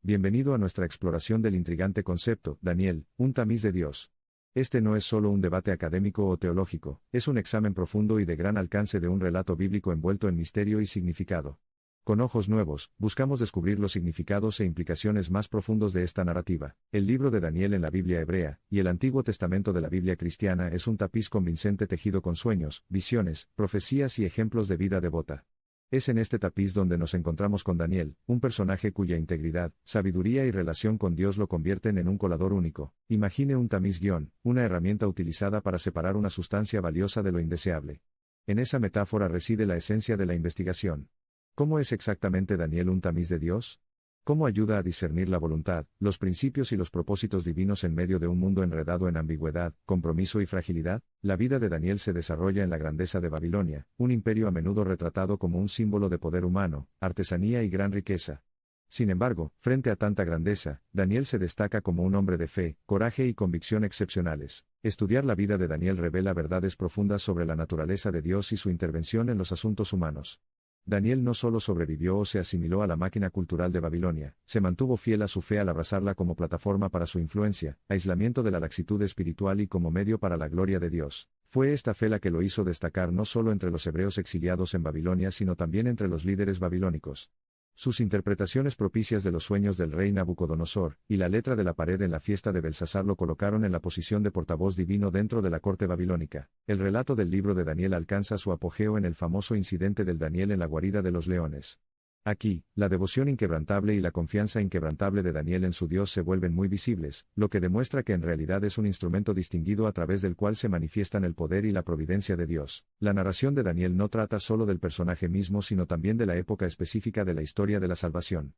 Bienvenido a nuestra exploración del intrigante concepto, Daniel, un tamiz de Dios. Este no es solo un debate académico o teológico, es un examen profundo y de gran alcance de un relato bíblico envuelto en misterio y significado. Con ojos nuevos, buscamos descubrir los significados e implicaciones más profundos de esta narrativa. El libro de Daniel en la Biblia hebrea, y el Antiguo Testamento de la Biblia cristiana es un tapiz convincente tejido con sueños, visiones, profecías y ejemplos de vida devota. Es en este tapiz donde nos encontramos con Daniel, un personaje cuya integridad, sabiduría y relación con Dios lo convierten en un colador único. Imagine un tamiz-guión, una herramienta utilizada para separar una sustancia valiosa de lo indeseable. En esa metáfora reside la esencia de la investigación. ¿Cómo es exactamente Daniel un tamiz de Dios? ¿Cómo ayuda a discernir la voluntad, los principios y los propósitos divinos en medio de un mundo enredado en ambigüedad, compromiso y fragilidad? La vida de Daniel se desarrolla en la grandeza de Babilonia, un imperio a menudo retratado como un símbolo de poder humano, artesanía y gran riqueza. Sin embargo, frente a tanta grandeza, Daniel se destaca como un hombre de fe, coraje y convicción excepcionales. Estudiar la vida de Daniel revela verdades profundas sobre la naturaleza de Dios y su intervención en los asuntos humanos. Daniel no solo sobrevivió o se asimiló a la máquina cultural de Babilonia, se mantuvo fiel a su fe al abrazarla como plataforma para su influencia, aislamiento de la laxitud espiritual y como medio para la gloria de Dios. Fue esta fe la que lo hizo destacar no solo entre los hebreos exiliados en Babilonia sino también entre los líderes babilónicos. Sus interpretaciones propicias de los sueños del rey Nabucodonosor, y la letra de la pared en la fiesta de Belsasar lo colocaron en la posición de portavoz divino dentro de la corte babilónica. El relato del libro de Daniel alcanza su apogeo en el famoso incidente del Daniel en la guarida de los leones. Aquí, la devoción inquebrantable y la confianza inquebrantable de Daniel en su Dios se vuelven muy visibles, lo que demuestra que en realidad es un instrumento distinguido a través del cual se manifiestan el poder y la providencia de Dios. La narración de Daniel no trata solo del personaje mismo sino también de la época específica de la historia de la salvación.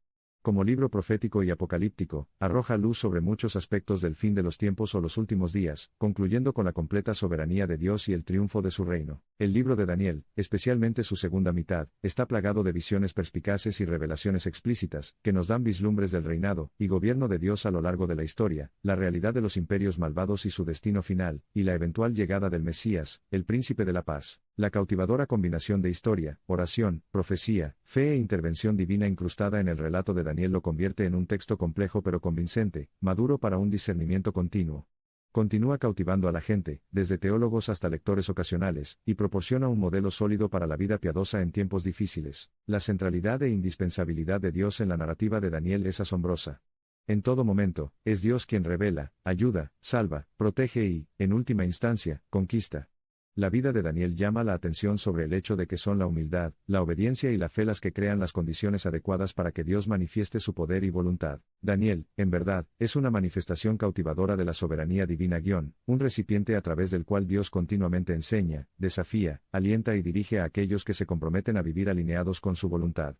Como libro profético y apocalíptico, arroja luz sobre muchos aspectos del fin de los tiempos o los últimos días, concluyendo con la completa soberanía de Dios y el triunfo de su reino. El libro de Daniel, especialmente su segunda mitad, está plagado de visiones perspicaces y revelaciones explícitas, que nos dan vislumbres del reinado y gobierno de Dios a lo largo de la historia, la realidad de los imperios malvados y su destino final, y la eventual llegada del Mesías, el príncipe de la paz. La cautivadora combinación de historia, oración, profecía, fe e intervención divina incrustada en el relato de Daniel lo convierte en un texto complejo pero convincente, maduro para un discernimiento continuo. Continúa cautivando a la gente, desde teólogos hasta lectores ocasionales, y proporciona un modelo sólido para la vida piadosa en tiempos difíciles. La centralidad e indispensabilidad de Dios en la narrativa de Daniel es asombrosa. En todo momento, es Dios quien revela, ayuda, salva, protege y, en última instancia, conquista. La vida de Daniel llama la atención sobre el hecho de que son la humildad, la obediencia y la fe las que crean las condiciones adecuadas para que Dios manifieste su poder y voluntad. Daniel, en verdad, es una manifestación cautivadora de la soberanía divina un recipiente a través del cual Dios continuamente enseña, desafía, alienta y dirige a aquellos que se comprometen a vivir alineados con su voluntad.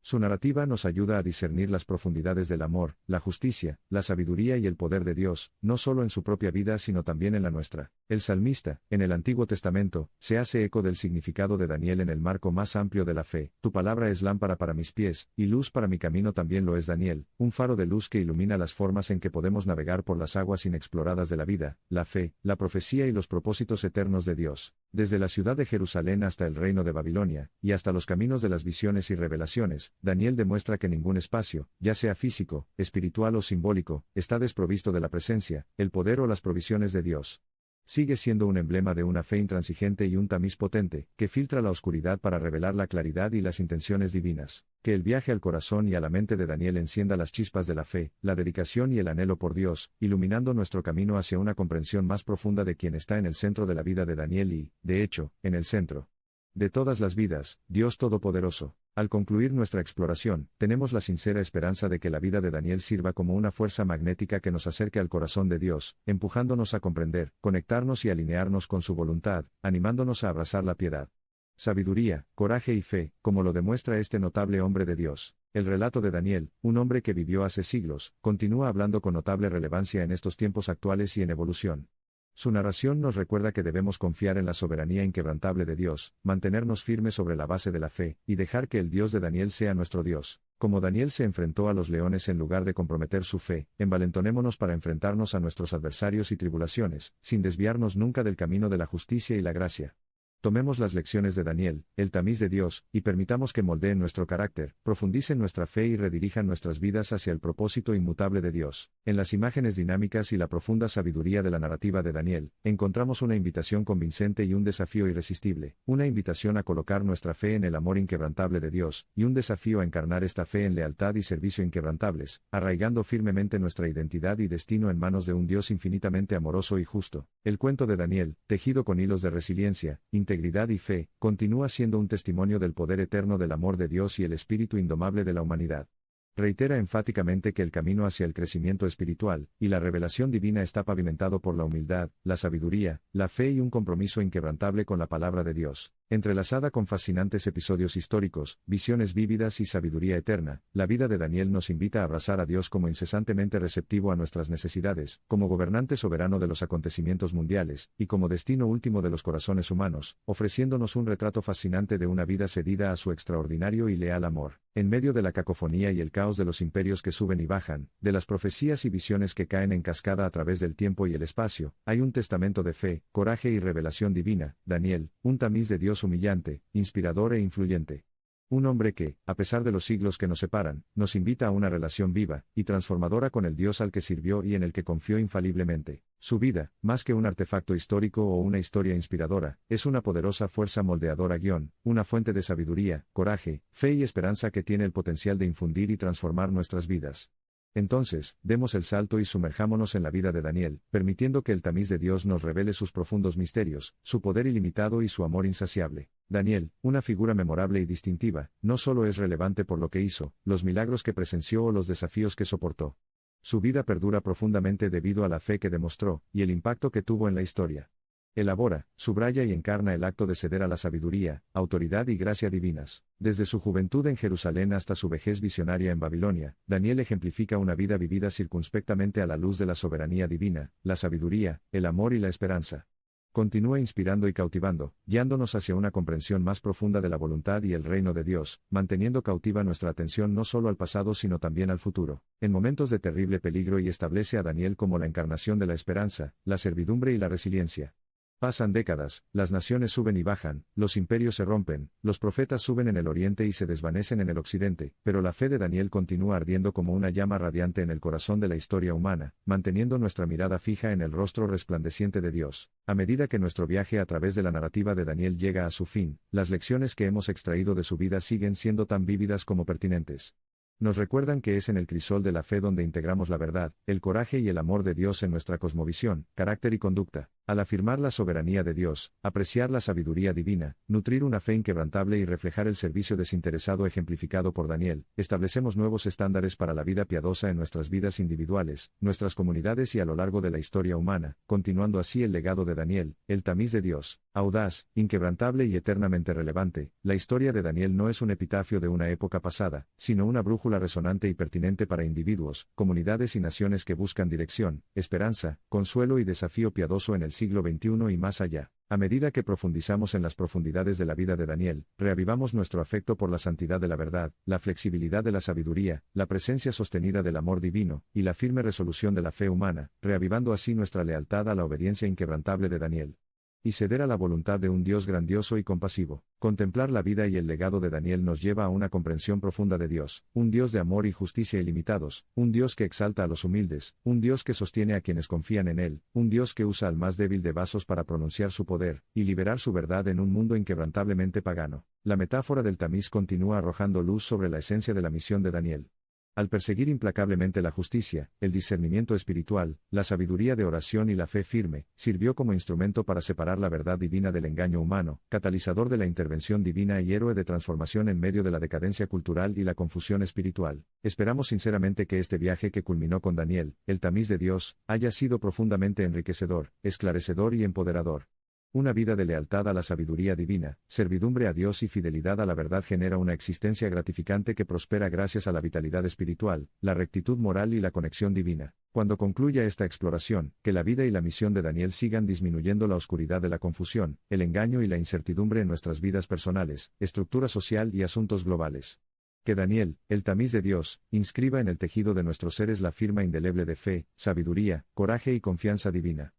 Su narrativa nos ayuda a discernir las profundidades del amor, la justicia, la sabiduría y el poder de Dios, no solo en su propia vida sino también en la nuestra. El salmista, en el Antiguo Testamento, se hace eco del significado de Daniel en el marco más amplio de la fe. Tu palabra es lámpara para mis pies, y luz para mi camino también lo es Daniel, un faro de luz que ilumina las formas en que podemos navegar por las aguas inexploradas de la vida, la fe, la profecía y los propósitos eternos de Dios. Desde la ciudad de Jerusalén hasta el reino de Babilonia, y hasta los caminos de las visiones y revelaciones, Daniel demuestra que ningún espacio, ya sea físico, espiritual o simbólico, está desprovisto de la presencia, el poder o las provisiones de Dios. Sigue siendo un emblema de una fe intransigente y un tamiz potente, que filtra la oscuridad para revelar la claridad y las intenciones divinas. Que el viaje al corazón y a la mente de Daniel encienda las chispas de la fe, la dedicación y el anhelo por Dios, iluminando nuestro camino hacia una comprensión más profunda de quien está en el centro de la vida de Daniel y, de hecho, en el centro de todas las vidas, Dios Todopoderoso. Al concluir nuestra exploración, tenemos la sincera esperanza de que la vida de Daniel sirva como una fuerza magnética que nos acerque al corazón de Dios, empujándonos a comprender, conectarnos y alinearnos con su voluntad, animándonos a abrazar la piedad, sabiduría, coraje y fe, como lo demuestra este notable hombre de Dios. El relato de Daniel, un hombre que vivió hace siglos, continúa hablando con notable relevancia en estos tiempos actuales y en evolución. Su narración nos recuerda que debemos confiar en la soberanía inquebrantable de Dios, mantenernos firmes sobre la base de la fe, y dejar que el Dios de Daniel sea nuestro Dios. Como Daniel se enfrentó a los leones en lugar de comprometer su fe, envalentonémonos para enfrentarnos a nuestros adversarios y tribulaciones, sin desviarnos nunca del camino de la justicia y la gracia. Tomemos las lecciones de Daniel, el tamiz de Dios, y permitamos que moldeen nuestro carácter, profundicen nuestra fe y redirijan nuestras vidas hacia el propósito inmutable de Dios. En las imágenes dinámicas y la profunda sabiduría de la narrativa de Daniel, encontramos una invitación convincente y un desafío irresistible, una invitación a colocar nuestra fe en el amor inquebrantable de Dios, y un desafío a encarnar esta fe en lealtad y servicio inquebrantables, arraigando firmemente nuestra identidad y destino en manos de un Dios infinitamente amoroso y justo. El cuento de Daniel, tejido con hilos de resiliencia, integridad y fe, continúa siendo un testimonio del poder eterno del amor de Dios y el espíritu indomable de la humanidad. Reitera enfáticamente que el camino hacia el crecimiento espiritual y la revelación divina está pavimentado por la humildad, la sabiduría, la fe y un compromiso inquebrantable con la palabra de Dios. Entrelazada con fascinantes episodios históricos, visiones vívidas y sabiduría eterna, la vida de Daniel nos invita a abrazar a Dios como incesantemente receptivo a nuestras necesidades, como gobernante soberano de los acontecimientos mundiales, y como destino último de los corazones humanos, ofreciéndonos un retrato fascinante de una vida cedida a su extraordinario y leal amor. En medio de la cacofonía y el caos de los imperios que suben y bajan, de las profecías y visiones que caen en cascada a través del tiempo y el espacio, hay un testamento de fe, coraje y revelación divina, Daniel, un tamiz de Dios humillante, inspirador e influyente. Un hombre que, a pesar de los siglos que nos separan, nos invita a una relación viva y transformadora con el Dios al que sirvió y en el que confió infaliblemente. Su vida, más que un artefacto histórico o una historia inspiradora, es una poderosa fuerza moldeadora una fuente de sabiduría, coraje, fe y esperanza que tiene el potencial de infundir y transformar nuestras vidas. Entonces, demos el salto y sumerjámonos en la vida de Daniel, permitiendo que el tamiz de Dios nos revele sus profundos misterios, su poder ilimitado y su amor insaciable. Daniel, una figura memorable y distintiva, no solo es relevante por lo que hizo, los milagros que presenció o los desafíos que soportó. Su vida perdura profundamente debido a la fe que demostró, y el impacto que tuvo en la historia. Elabora, subraya y encarna el acto de ceder a la sabiduría, autoridad y gracia divinas. Desde su juventud en Jerusalén hasta su vejez visionaria en Babilonia, Daniel ejemplifica una vida vivida circunspectamente a la luz de la soberanía divina, la sabiduría, el amor y la esperanza. Continúa inspirando y cautivando, guiándonos hacia una comprensión más profunda de la voluntad y el reino de Dios, manteniendo cautiva nuestra atención no solo al pasado sino también al futuro. En momentos de terrible peligro y establece a Daniel como la encarnación de la esperanza, la servidumbre y la resiliencia. Pasan décadas, las naciones suben y bajan, los imperios se rompen, los profetas suben en el oriente y se desvanecen en el occidente, pero la fe de Daniel continúa ardiendo como una llama radiante en el corazón de la historia humana, manteniendo nuestra mirada fija en el rostro resplandeciente de Dios. A medida que nuestro viaje a través de la narrativa de Daniel llega a su fin, las lecciones que hemos extraído de su vida siguen siendo tan vívidas como pertinentes. Nos recuerdan que es en el crisol de la fe donde integramos la verdad, el coraje y el amor de Dios en nuestra cosmovisión, carácter y conducta. Al afirmar la soberanía de Dios, apreciar la sabiduría divina, nutrir una fe inquebrantable y reflejar el servicio desinteresado ejemplificado por Daniel, establecemos nuevos estándares para la vida piadosa en nuestras vidas individuales, nuestras comunidades y a lo largo de la historia humana, continuando así el legado de Daniel, el tamiz de Dios, audaz, inquebrantable y eternamente relevante. La historia de Daniel no es un epitafio de una época pasada, sino una brújula resonante y pertinente para individuos, comunidades y naciones que buscan dirección, esperanza, consuelo y desafío piadoso en el siglo XXI y más allá. A medida que profundizamos en las profundidades de la vida de Daniel, reavivamos nuestro afecto por la santidad de la verdad, la flexibilidad de la sabiduría, la presencia sostenida del amor divino, y la firme resolución de la fe humana, reavivando así nuestra lealtad a la obediencia inquebrantable de Daniel. Y ceder a la voluntad de un Dios grandioso y compasivo. Contemplar la vida y el legado de Daniel nos lleva a una comprensión profunda de Dios, un Dios de amor y justicia ilimitados, un Dios que exalta a los humildes, un Dios que sostiene a quienes confían en Él, un Dios que usa al más débil de vasos para pronunciar su poder, y liberar su verdad en un mundo inquebrantablemente pagano. La metáfora del tamiz continúa arrojando luz sobre la esencia de la misión de Daniel. Al perseguir implacablemente la justicia, el discernimiento espiritual, la sabiduría de oración y la fe firme, sirvió como instrumento para separar la verdad divina del engaño humano, catalizador de la intervención divina y héroe de transformación en medio de la decadencia cultural y la confusión espiritual. Esperamos sinceramente que este viaje que culminó con Daniel, el tamiz de Dios, haya sido profundamente enriquecedor, esclarecedor y empoderador. Una vida de lealtad a la sabiduría divina, servidumbre a Dios y fidelidad a la verdad genera una existencia gratificante que prospera gracias a la vitalidad espiritual, la rectitud moral y la conexión divina. Cuando concluya esta exploración, que la vida y la misión de Daniel sigan disminuyendo la oscuridad de la confusión, el engaño y la incertidumbre en nuestras vidas personales, estructura social y asuntos globales. Que Daniel, el tamiz de Dios, inscriba en el tejido de nuestros seres la firma indeleble de fe, sabiduría, coraje y confianza divina.